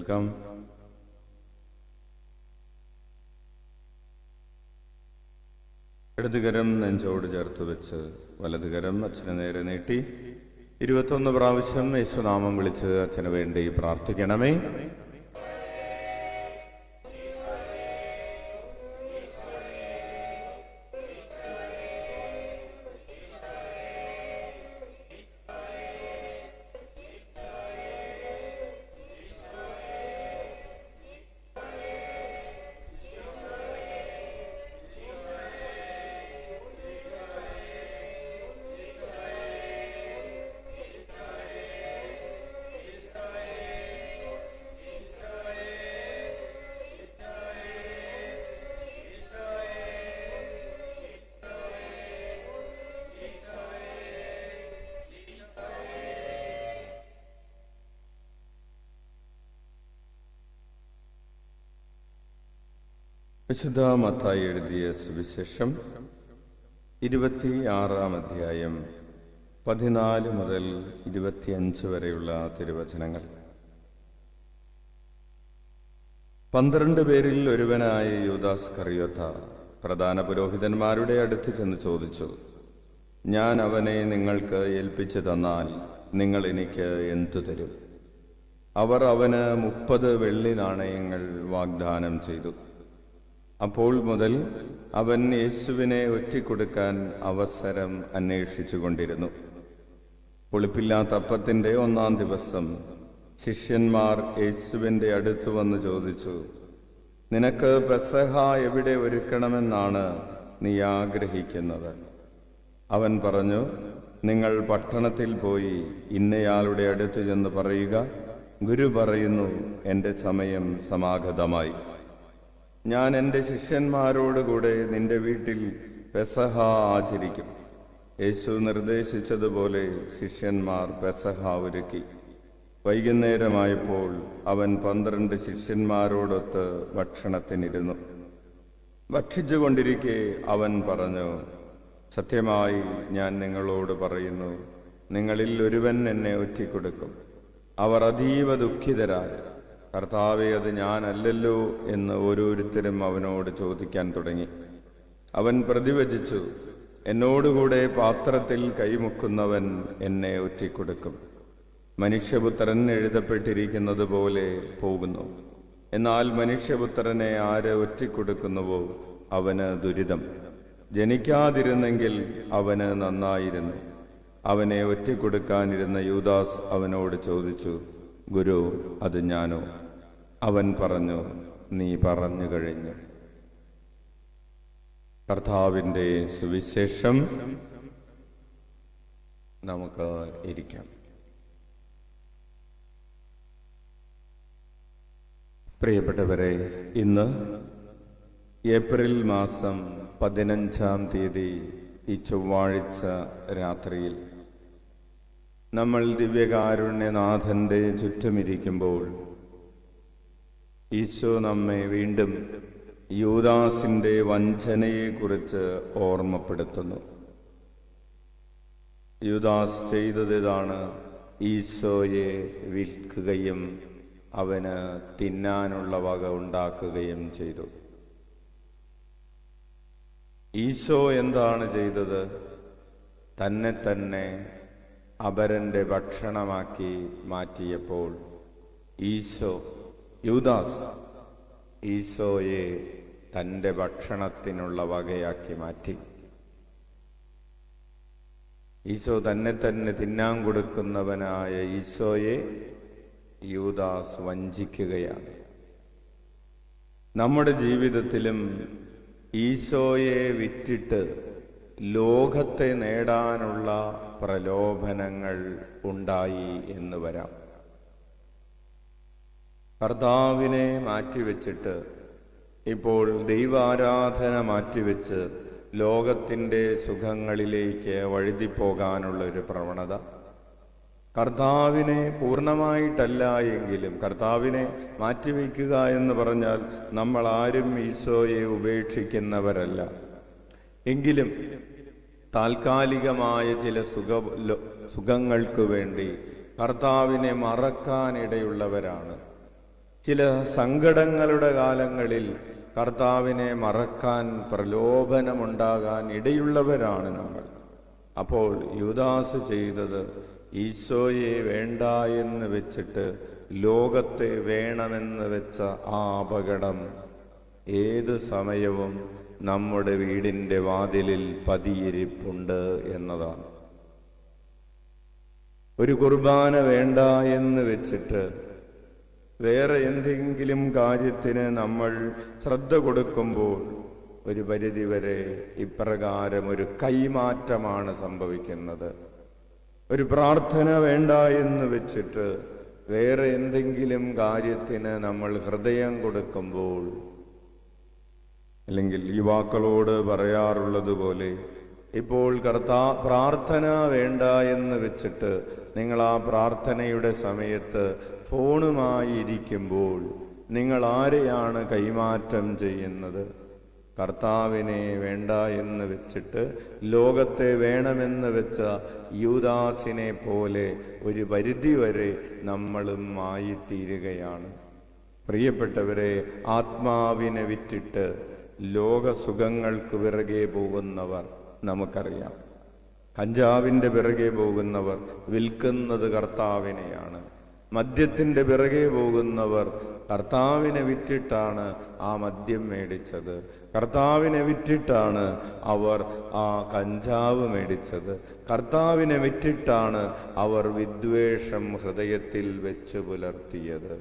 കേൾക്കാം. ഇടതുകരം നെഞ്ചോട് ചേർത്ത് വെച്ച് വലതുകരം അച്ഛന് നേരെ നീട്ടി 21 പ്രാവശ്യം യേശുനാമം വിളിച്ച് അച്ഛന് വേണ്ടി പ്രാർത്ഥിക്കണമേ. വിശുദ്ധ മത്തായി എഴുതിയ സുവിശേഷം 26-ാം അധ്യായം 14 മുതൽ 25 വരെയുള്ള തിരുവചനങ്ങൾ. 12 പേരിൽ ഒരുവനായ യൂദാസ് കറിയോത്ത പ്രധാന പുരോഹിതന്മാരുടെ അടുത്ത് ചെന്ന് ചോദിച്ചു, ഞാൻ അവനെ നിങ്ങൾക്ക് ഏൽപ്പിച്ചു തന്നാൽ നിങ്ങൾ എനിക്ക് എന്തു തരും? അവർ അവന് 30 വെള്ളി നാണയങ്ങൾ വാഗ്ദാനം ചെയ്തു. അപ്പോൾ മുതൽ അവൻ യേശുവിനെ ഒറ്റിക്കൊടുക്കാൻ അവസരം അന്വേഷിച്ചു കൊണ്ടിരുന്നു. പുളിപ്പില്ലാത്ത അപ്പത്തിൻ്റെ 1-ാം ദിവസം ശിഷ്യന്മാർ യേശുവിൻ്റെ അടുത്ത് വന്ന് ചോദിച്ചു, നിനക്ക് പെസഹ എവിടെ ഒരുക്കണമെന്നാണ് നീ ആഗ്രഹിക്കുന്നത്? അവൻ പറഞ്ഞു, നിങ്ങൾ പട്ടണത്തിൽ പോയി ഇന്നയാളുടെ അടുത്ത് ചെന്ന് പറയുക, ഗുരു പറയുന്നു, എൻ്റെ സമയം സമാഗതമായി. ഞാൻ എൻ്റെ ശിഷ്യന്മാരോടുകൂടെ നിന്റെ വീട്ടിൽ പെസഹ ആചരിക്കും. യേശു നിർദ്ദേശിച്ചതുപോലെ ശിഷ്യന്മാർ പെസഹ ഒരുക്കി. വൈകുന്നേരമായപ്പോൾ അവൻ 12 ശിഷ്യന്മാരോടൊത്ത് ഭക്ഷണത്തിനിരുന്നു. ഭക്ഷിച്ചുകൊണ്ടിരിക്കെ അവൻ പറഞ്ഞു, സത്യമായി ഞാൻ നിങ്ങളോട് പറയുന്നു, നിങ്ങളിൽ ഒരുവൻ എന്നെ ഒറ്റിക്കൊടുക്കും. അവർ അതീവ ദുഃഖിതരായി, കർത്താവേ, അത് ഞാനല്ലല്ലോ എന്ന് ഓരോരുത്തരും അവനോട് ചോദിക്കാൻ തുടങ്ങി. അവൻ പ്രതിവചിച്ചു, എന്നോടുകൂടെ പാത്രത്തിൽ കൈമുക്കുന്നവൻ എന്നെ ഒറ്റിക്കൊടുക്കും. മനുഷ്യപുത്രൻ എഴുതപ്പെട്ടിരിക്കുന്നത് പോലെ പോകുന്നു. എന്നാൽ മനുഷ്യപുത്രനെ ആര് ഒറ്റിക്കൊടുക്കുന്നുവോ അവന് ദുരിതം. ജനിക്കാതിരുന്നെങ്കിൽ അവന് നന്നായിരുന്നു. അവനെ ഒറ്റിക്കൊടുക്കാനിരുന്ന യൂദാസ് അവനോട് ചോദിച്ചു, ഗുരു, അത് ഞാനോ? അവൻ പറഞ്ഞു, നീ പറഞ്ഞു കഴിഞ്ഞു. കർത്താവിൻ്റെ സുവിശേഷം. നമുക്ക് ഇരിക്കാം. പ്രിയപ്പെട്ടവരെ, ഇന്ന് ഏപ്രിൽ മാസം 15-ാം തീയതി ഈ ചൊവ്വാഴ്ച രാത്രിയിൽ നമ്മൾ ദിവ്യകാരുണ്യനാഥൻ്റെ ചുറ്റുമിരിക്കുമ്പോൾ ഈശോ നമ്മെ വീണ്ടും യൂദാസിൻ്റെ വഞ്ചനയെക്കുറിച്ച് ഓർമ്മപ്പെടുത്തുന്നു. യൂദാസ് ചെയ്തതാണ്, ഈശോയെ വിൽക്കുകയും അവന് തിന്നാനുള്ള വക ഉണ്ടാക്കുകയും ചെയ്തു. ഈശോ എന്താണ് ചെയ്തത്? തന്നെ തന്നെ അപരന്റെ ഭക്ഷണമാക്കി മാറ്റിയപ്പോൾ യൂദാസ് ഈശോയെ തൻ്റെ ഭക്ഷണത്തിനുള്ള വകയാക്കി മാറ്റി. ഈശോ തന്നെ തന്നെ തിന്നാൻ കൊടുക്കുന്നവനായ ഈശോയെ യൂദാസ് വഞ്ചിക്കുകയാണ്. നമ്മുടെ ജീവിതത്തിലും ഈശോയെ വിറ്റിട്ട് ലോകത്തെ നേടാനുള്ള പ്രലോഭനങ്ങൾ ഉണ്ടായി എന്ന് വരാം. കർത്താവിനെ മാറ്റിവെച്ചിട്ട് ഇപ്പോൾ ദൈവാരാധന മാറ്റിവെച്ച് ലോകത്തിൻ്റെ സുഖങ്ങളിലേക്ക് വഴുതിപ്പോകാനുള്ള ഒരു പ്രവണത. കർത്താവിനെ പൂർണ്ണമായിട്ടല്ല എങ്കിലും, കർത്താവിനെ മാറ്റിവെക്കുക എന്ന് പറഞ്ഞാൽ നമ്മൾ ആരും ഈശോയെ ഉപേക്ഷിക്കുന്നവരല്ല. എങ്കിലും താൽക്കാലികമായ ചില സുഖങ്ങൾക്ക് വേണ്ടി കർത്താവിനെ മറക്കാനിടയുള്ളവരാണ്. ചില സങ്കടങ്ങളുടെ കാലങ്ങളിൽ കർത്താവിനെ മറക്കാൻ പ്രലോഭനമുണ്ടാകാൻ ഇടയുള്ളവരാണ് നമ്മൾ. അപ്പോൾ യൂദാസ് ചെയ്തത് ഈശോയെ വേണ്ട എന്ന് വെച്ചിട്ട് ലോകത്തെ വേണമെന്ന് വെച്ച ആ അപകടം ഏതു സമയവും നമ്മുടെ വീടിൻ്റെ വാതിലിൽ പതിയിരിപ്പുണ്ട് എന്നതാണ്. ഒരു കുർബാന വേണ്ട എന്ന് വെച്ചിട്ട് വേറെ എന്തെങ്കിലും കാര്യത്തിന് നമ്മൾ ശ്രദ്ധ കൊടുക്കുമ്പോൾ ഒരു പരിധിവരെ ഇപ്രകാരം ഒരു കൈമാറ്റമാണ് സംഭവിക്കുന്നത്. ഒരു പ്രാർത്ഥന വേണ്ട എന്ന് വെച്ചിട്ട് വേറെ എന്തെങ്കിലും കാര്യത്തിന് നമ്മൾ ഹൃദയം കൊടുക്കുമ്പോൾ, അല്ലെങ്കിൽ യുവാക്കളോട് പറയാറുള്ളത് പോലെ, ഇപ്പോൾ പ്രാർത്ഥന വേണ്ട എന്ന് വെച്ചിട്ട് നിങ്ങൾ ആ പ്രാർത്ഥനയുടെ സമയത്ത് ഫോണുമായി ഇരിക്കുമ്പോൾ നിങ്ങൾ ആരെയാണ് കൈമാറ്റം ചെയ്യുന്നത്? കർത്താവിനെ വേണ്ട എന്ന് വെച്ചിട്ട് ലോകത്തെ വേണമെന്ന് വെച്ച യൂദാസിനെ പോലെ ഒരു പരിധിവരെ നമ്മളും ആയിത്തീരുകയാണ്. പ്രിയപ്പെട്ടവരെ, ആത്മാവിനെ വിറ്റിട്ട് ലോകസുഖങ്ങൾക്ക് പിറകെ പോകുന്നവർ നമുക്കറിയാം. കഞ്ചാവിൻ്റെ പിറകെ പോകുന്നവർ വിൽക്കുന്നത് കർത്താവിനെയാണ്. മദ്യത്തിൻ്റെ പിറകെ പോകുന്നവർ കർത്താവിനെ വിറ്റിട്ടാണ് ആ മദ്യം മേടിച്ചത്. കർത്താവിനെ വിറ്റിട്ടാണ് അവർ ആ കഞ്ചാവ് മേടിച്ചത്. കർത്താവിനെ വിറ്റിട്ടാണ് അവർ വിദ്വേഷം ഹൃദയത്തിൽ വെച്ച് പുലർത്തിയത്.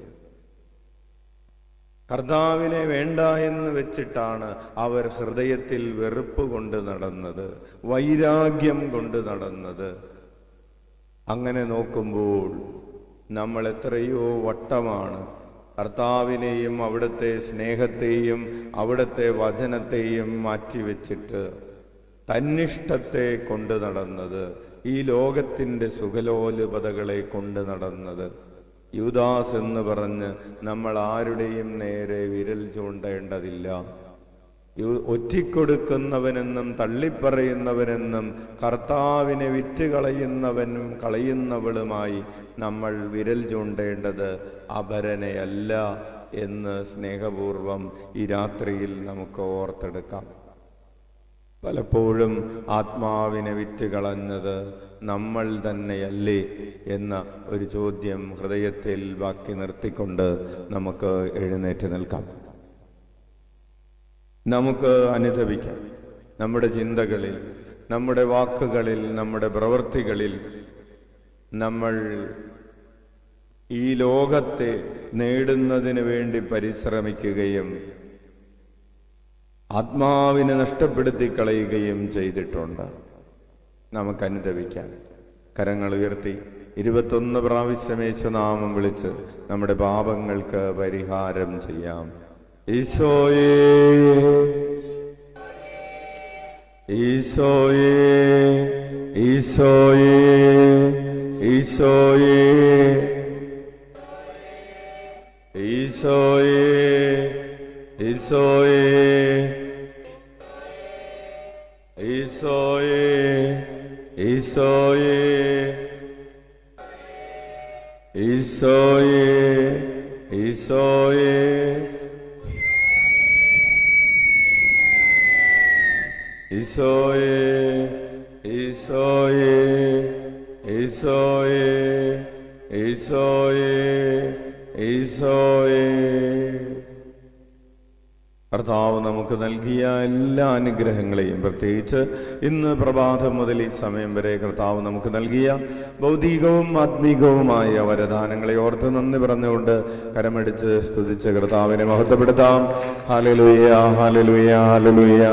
കർത്താവിനെ വേണ്ട എന്ന് വെച്ചിട്ടാണ് അവർ ഹൃദയത്തിൽ വെറുപ്പ് കൊണ്ട് നടന്നത്, വൈരാഗ്യം കൊണ്ട് നടന്നത്. അങ്ങനെ നോക്കുമ്പോൾ നമ്മൾ എത്രയോ വട്ടമാണ് കർത്താവിനെയും അവിടുത്തെ സ്നേഹത്തെയും അവിടുത്തെ വചനത്തെയും മാറ്റിവെച്ചിട്ട് തന്നിഷ്ടത്തെ കൊണ്ട് നടന്നത്, ഈ ലോകത്തിൻ്റെ സുഖലോലുപതകളെ കൊണ്ട് നടന്നത്. യൂദാസ് എന്ന് പറഞ്ഞ് നമ്മൾ ആരുടെയും നേരെ വിരൽ ചൂണ്ടേണ്ടതില്ല. ഒറ്റിക്കൊടുക്കുന്നവനെന്നും തള്ളിപ്പറയുന്നവനെന്നും കർത്താവിനെ വിറ്റ് കളയുന്നവളുമായി നമ്മൾ വിരൽ ചൂണ്ടേണ്ടത് അപരനെയല്ല എന്ന് സ്നേഹപൂർവം ഈ രാത്രിയിൽ നമുക്ക് ഓർത്തെടുക്കാം. പലപ്പോഴും ആത്മാവിനെ വിറ്റ് കളഞ്ഞത് നമ്മൾ തന്നെയല്ലേ എന്ന ഒരു ചോദ്യം ഹൃദയത്തിൽ ബാക്കി നിർത്തിക്കൊണ്ട് നമുക്ക് എഴുന്നേറ്റ് നിൽക്കാം. നമുക്ക് അനുതപിക്കാം. നമ്മുടെ ചിന്തകളിൽ, നമ്മുടെ വാക്കുകളിൽ, നമ്മുടെ പ്രവൃത്തികളിൽ നമ്മൾ ഈ ലോകത്തെ നേടുന്നതിന് വേണ്ടി പരിശ്രമിക്കുകയും ആത്മാവിനെ നഷ്ടപ്പെടുത്തി കളയുകയും ചെയ്തിട്ടുണ്ട്. നമുക്ക് അനുതപിക്കാം. കരങ്ങൾ ഉയർത്തി 21 പ്രാവശ്യം യേശുനാമം വിളിച്ച് നമ്മുടെ പാപങ്ങൾക്ക് പരിഹാരം ചെയ്യാം. ഈശോയേ, ഈശോയേ, ഈശോയേ, ഈശോയേ, ഈശോയേ, ഈശോയേ, ഈശോയേ, ഈശോയേ, ഈശോയേ, ഈശോയേ, ഈശോയേ, ഈശോയേ, ഈശോയേ, ഈശോയേ, ഈശോയേ. കർത്താവ് നമുക്ക് നൽകിയ എല്ലാ അനുഗ്രഹങ്ങളെയും, പ്രത്യേകിച്ച് ഇന്ന് പ്രഭാതം മുതൽ ഈ സമയം വരെ കർത്താവ് നമുക്ക് നൽകിയ ഭൗതികവും ആത്മീകവുമായ വരദാനങ്ങളെ ഓർത്ത് നന്ദി പറഞ്ഞുകൊണ്ട് കരമടിച്ച് സ്തുതിച്ച് കർത്താവിനെ മഹത്വപ്പെടുത്താം. ഹല്ലേലൂയ, ഹല്ലേലൂയ, ഹല്ലേലൂയ.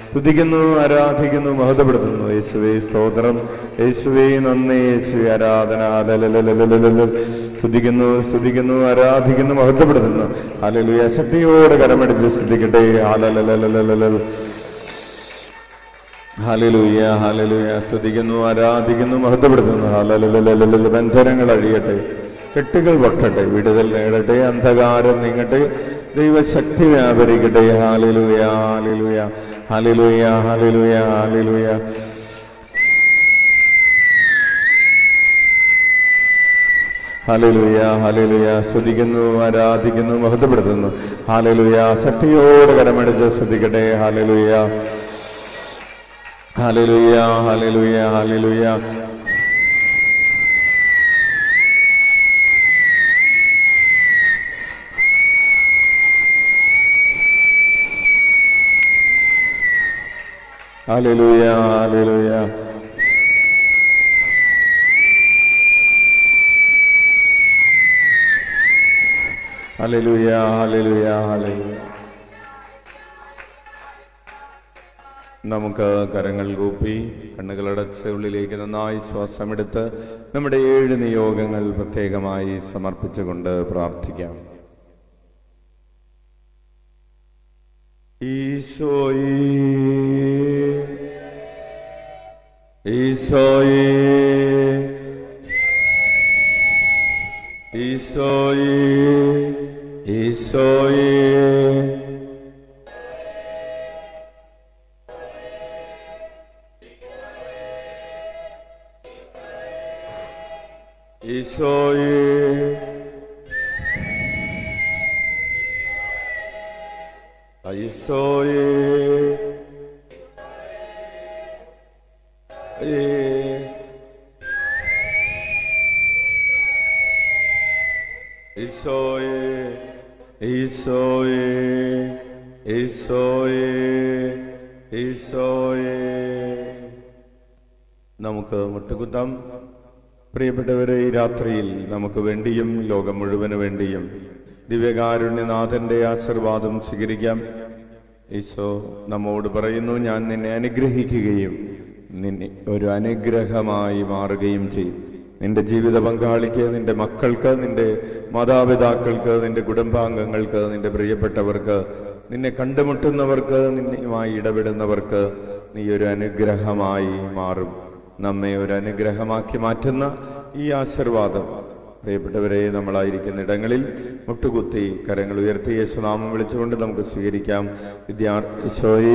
സ്തുതിക്കുന്നു, ആരാധിക്കുന്നു, മഹത്വപ്പെടുത്തുന്നു. യേശുവേ സ്തോത്രം, യേശുവേ നന്ദി, യേശുവേ ആരാധന. സ്തുതിക്കുന്നു, സ്തുതിക്കുന്നു, ആരാധിക്കുന്നു, മഹത്വപ്പെടുത്തുന്നു. ഹല്ലേലൂയ. ശക്തിയോടെ കരമടിച്ച് സ്തുതിക്കട്ടെ. ഹല്ലേലൂയ, ഹല്ലേലൂയ. സ്തുതിക്കുന്നു, ആരാധിക്കുന്നു, മഹത്വപ്പെടുത്തുന്നു. ഹല്ലേലൂയ. ബന്ധനങ്ങൾ അഴിയട്ടെ, കെട്ടുകൾ പൊട്ടട്ടെ, വിടുതൽ നേടട്ടെ, അന്ധകാരം നീങ്ങട്ടെ, ദൈവശക്തി വ്യാപരിക്കട്ടെ. ഹല്ലേലൂയ, ഹല്ലേലൂയ, ഹല്ലേലൂയ, ഹല്ലേലൂയ, ഹല്ലേലൂയ. ഹല്ലേലൂയ, ഹല്ലേലൂയ. സ്തുതിക്കുന്നു, ആരാധിക്കുന്നു, മഹത്വപ്പെടുത്തുന്നു. ഹല്ലേലൂയ. ശക്തിയോടെ കരമടിച്ച് സ്തുതിക്കട്ടെ. ഹല്ലേലൂയ, ഹല്ലേലൂയ, ഹല്ലേലൂയ, ഹല്ലേലൂയ. ഹല്ലേലൂയ, ഹല്ലേലൂയ. ഹല്ലേലൂയ, ഹല്ലേലൂയ, ഹല്ലേലൂയ. നമുക്ക് കരങ്ങൾ കൂപ്പി കണ്ണുകളടച്ച് ഉള്ളിലേക്ക് നന്നായി ശ്വാസമെടുത്ത് നമ്മുടെ 7 നിയോഗങ്ങൾ പ്രത്യേകമായി സമർപ്പിച്ചുകൊണ്ട് പ്രാർത്ഥിക്കാം. ഈശോയേ, ഈശോയേ, ഈശോയേ, ഈശോയേ, ഈശോയേ, ഈശോയേ, ഈശോയേ, ഈശോയേ, ഈശോയേ, ഈശോയേ. നമുക്ക് മുട്ടുകുത്താം. പ്രിയപ്പെട്ടവരെ, ഈ രാത്രിയിൽ നമുക്ക് വേണ്ടിയും ലോകം മുഴുവന് വേണ്ടിയും ദിവ്യകാരുണ്യനാഥന്റെ ആശീർവാദം സ്വീകരിക്കാം. ഈശോ നമ്മോട് പറയുന്നു, ഞാൻ നിന്നെ അനുഗ്രഹിക്കുകയും നിന്നെ ഒരു അനുഗ്രഹമായി മാറുകയും ചെയ്യും. നിന്റെ ജീവിത പങ്കാളിക്ക്, നിന്റെ മക്കൾക്ക്, നിന്റെ മാതാപിതാക്കൾക്ക്, നിന്റെ കുടുംബാംഗങ്ങൾക്ക്, നിന്റെ പ്രിയപ്പെട്ടവർക്ക്, നിന്നെ കണ്ടുമുട്ടുന്നവർക്ക്, നിന്നുമായി ഇടപെടുന്നവർക്ക് നീ ഒരു അനുഗ്രഹമായി മാറും. നമ്മെ ഒരു അനുഗ്രഹമാക്കി മാറ്റുന്ന ഈ ആശീർവാദം പ്രിയപ്പെട്ടവരെ, നമ്മളായിരിക്കുന്ന ഇടങ്ങളിൽ മുട്ടുകുത്തി കരങ്ങൾ ഉയർത്തി യേശുനാമം വിളിച്ചുകൊണ്ട് നമുക്ക് സ്വീകരിക്കാം. ഈശോയേ,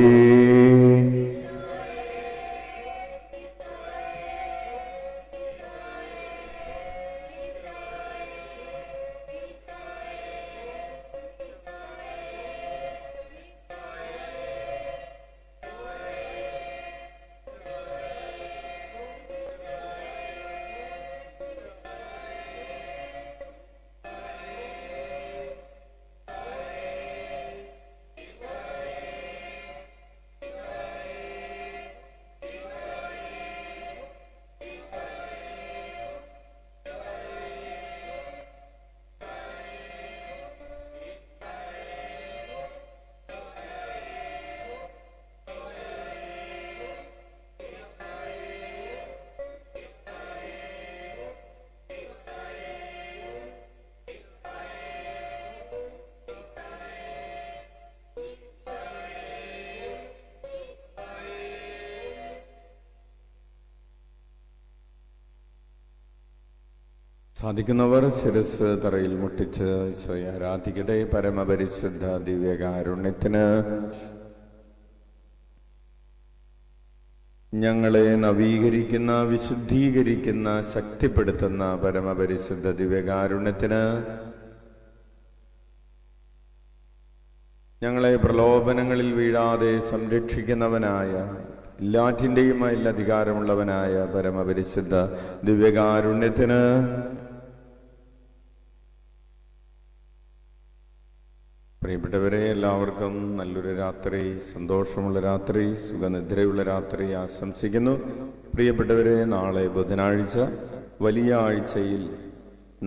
സാധിക്കുന്നവർ ശിരസ് തറയിൽ മുട്ടിച്ച് ഈശോയെ ആരാധിക്കട്ടെ. പരമപരിശുദ്ധ ദിവ്യകാരുണ്യത്തിന് ഞങ്ങളെ നവീകരിക്കുന്ന, വിശുദ്ധീകരിക്കുന്ന, ശക്തിപ്പെടുത്തുന്ന പരമപരിശുദ്ധ ദിവ്യകാരുണ്യത്തിന് ഞങ്ങളെ പ്രലോഭനങ്ങളിൽ വീഴാതെ സംരക്ഷിക്കുന്നവനായ, എല്ലാറ്റിൻ്റെയും അധികാരമുള്ളവനായ പരമപരിശുദ്ധ ദിവ്യകാരുണ്യത്തിന് പ്രിയപ്പെട്ടവരെ, എല്ലാവർക്കും നല്ലൊരു രാത്രി, സന്തോഷമുള്ള രാത്രി, സുഖനിദ്രയുള്ള രാത്രി ആശംസിക്കുന്നു. പ്രിയപ്പെട്ടവരെ, നാളെ ബുധനാഴ്ച, വലിയ ആഴ്ചയിൽ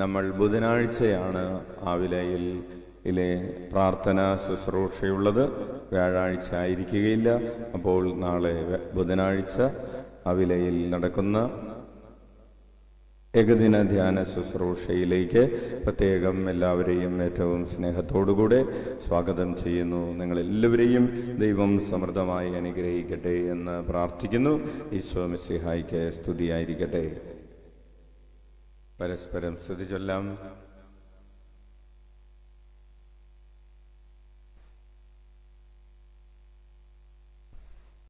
നമ്മൾ ബുധനാഴ്ചയാണ് ആവിലയിലെ പ്രാർത്ഥന ശുശ്രൂഷയുള്ളത്. വ്യാഴാഴ്ച ആയിരിക്കുകയില്ല. അപ്പോൾ നാളെ ബുധനാഴ്ച ആവിലയിൽ നടക്കുന്ന ഏകദിന ധ്യാന ശുശ്രൂഷയിലേക്ക് പ്രത്യേകം എല്ലാവരെയും ഏറ്റവും സ്നേഹത്തോടുകൂടെ സ്വാഗതം ചെയ്യുന്നു. നിങ്ങളെല്ലാവരെയും ദൈവം സമൃദ്ധമായി അനുഗ്രഹിക്കട്ടെ എന്ന് പ്രാർത്ഥിക്കുന്നു. ഈശോ മിശിഹായ്ക്ക് സ്തുതിയായിരിക്കട്ടെ. പരസ്പരം സ്തുതി ചൊല്ലാം.